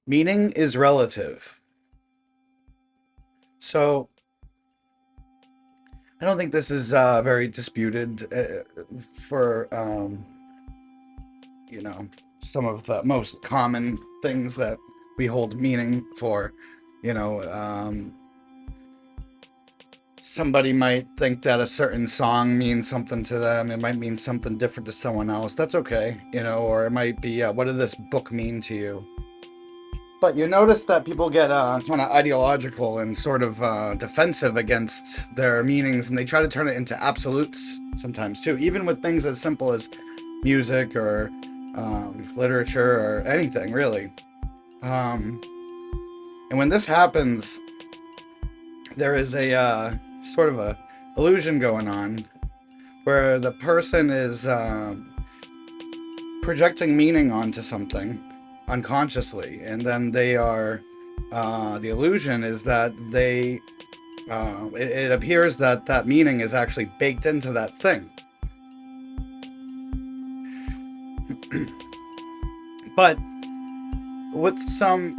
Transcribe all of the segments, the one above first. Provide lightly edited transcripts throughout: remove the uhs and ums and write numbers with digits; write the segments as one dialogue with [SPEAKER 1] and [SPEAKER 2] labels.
[SPEAKER 1] Meaning is relative. So I don't think this is very disputed for you know some of the most common things that we hold meaning for. You know, somebody might think that a certain song means something to them. It might mean something different to someone else. That's okay, or it might be, what did this book mean to you? But you notice that people get kind of ideological and sort of defensive against their meanings, and they try to turn it into absolutes sometimes too, even with things as simple as music or literature or anything really. Um, and when this happens, there is a sort of a illusion going on where the person is projecting meaning onto something unconsciously, and then they are the illusion is that it appears that that meaning is actually baked into that thing. But with some,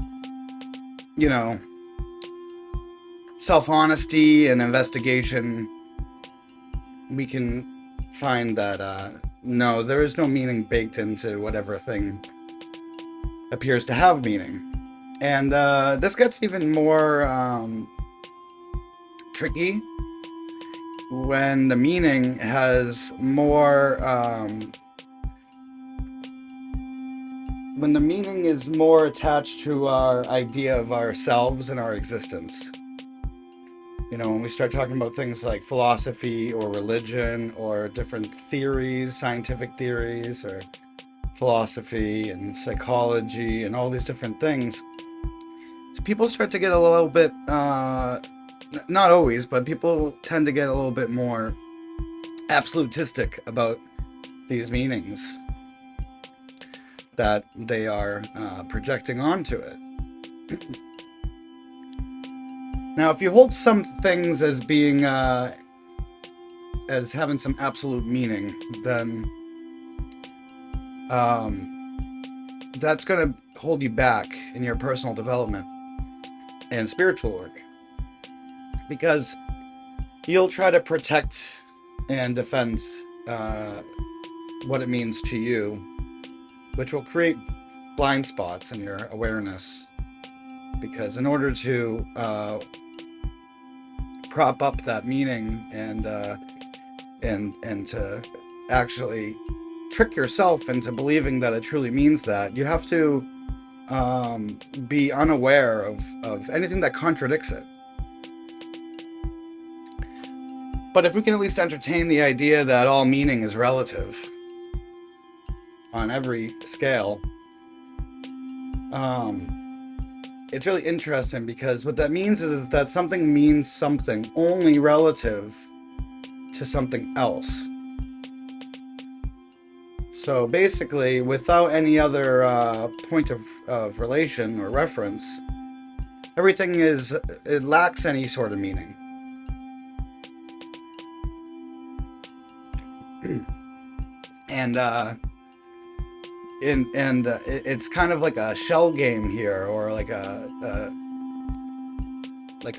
[SPEAKER 1] you know, self-honesty and investigation, we can find that no, there is no meaning baked into whatever thing appears to have meaning. And this gets even more tricky when the meaning has more when the meaning is more attached to our idea of ourselves and our existence. When we start talking about things like philosophy or religion or different theories, scientific theories, or philosophy and psychology and all these different things, so people start to get a little bit, not always, but people tend to get a little bit more absolutistic about these meanings that they are projecting onto it. Now, if you hold some things as being as having some absolute meaning, then that's going to hold you back in your personal development and spiritual work, because you'll try to protect and defend uh, what it means to you, which will create blind spots in your awareness. Because in order to prop up that meaning and to actually trick yourself into believing that it truly means that, you have to be unaware of anything that contradicts it. But if we can at least entertain the idea that all meaning is relative on every scale, it's really interesting, because what that means is that something means something only relative to something else. So basically, without any other point of relation or reference, everything it lacks any sort of meaning. And it's kind of like a shell game here, or like a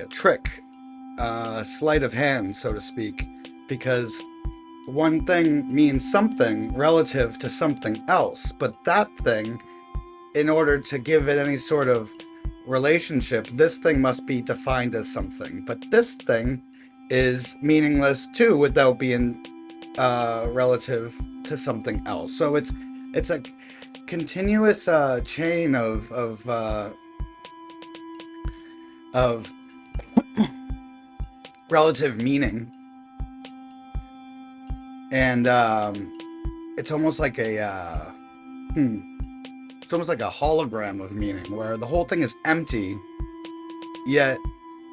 [SPEAKER 1] trick, sleight of hand, so to speak, because one thing means something relative to something else, but that thing, in order to give it any sort of relationship, this thing must be defined as something. But this thing is meaningless too without being relative to something else. So it's a continuous chain of relative meaning, and it's almost like a it's almost like a hologram of meaning, where the whole thing is empty, yet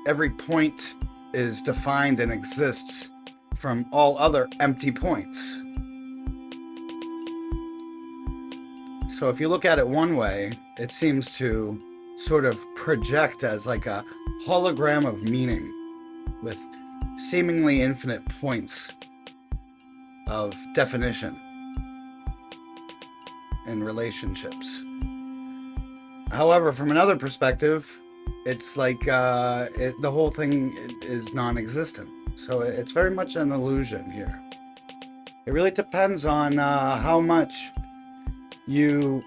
[SPEAKER 1] every point is defined and exists from all other empty points. So if you look at it one way, it seems to sort of project as like a hologram of meaning with seemingly infinite points of definition and relationships. However, from another perspective, it's like the whole thing is non-existent. So it's very much an illusion here. It really depends on how much you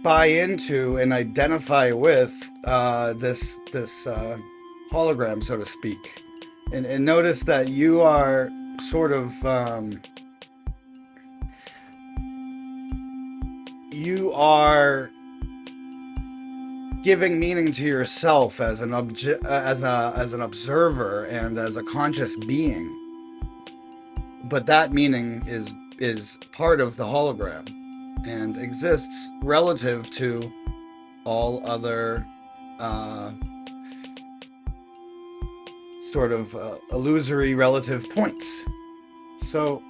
[SPEAKER 1] buy into and identify with this hologram, so to speak, and notice that you are sort of you are giving meaning to yourself as an as an observer and as a conscious being, but that meaning is part of the hologram and exists relative to all other sort of illusory relative points. So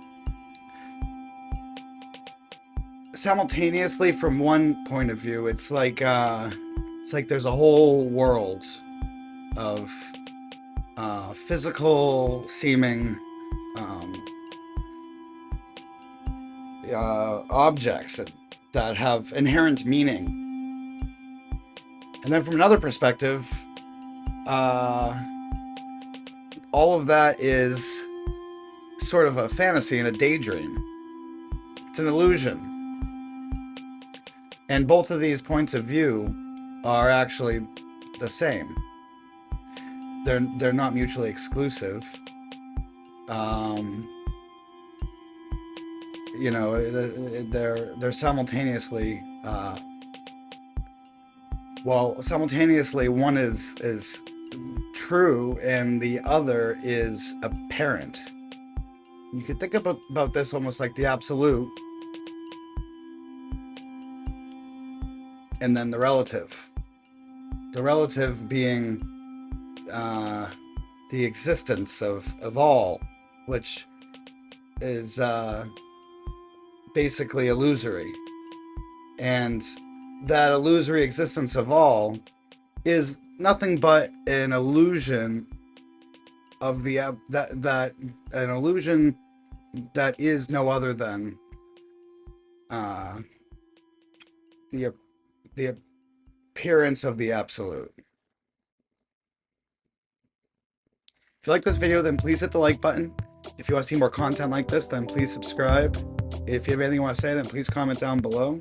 [SPEAKER 1] simultaneously, from one point of view, it's like there's a whole world of physical seeming objects that have inherent meaning. And then from another perspective, all of that is sort of a fantasy and a daydream. It's an illusion. And both of these points of view are actually the same. They're not mutually exclusive. You know, they're simultaneously simultaneously one is true and the other is apparent. You could think about this almost like the absolute and then the relative. The relative being the existence of all, which is basically illusory. And that illusory existence of all is nothing but an illusion of the that an illusion that is no other than the appearance of the absolute. If you like this video, then please hit the like button. If you want to see more content like this, then please subscribe. If you have anything you want to say, then please comment down below.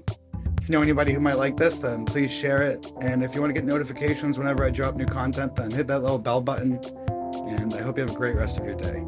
[SPEAKER 1] If you know anybody who might like this, then please share it. And if you want to get notifications whenever I drop new content, then hit that little bell button. And I hope you have a great rest of your day.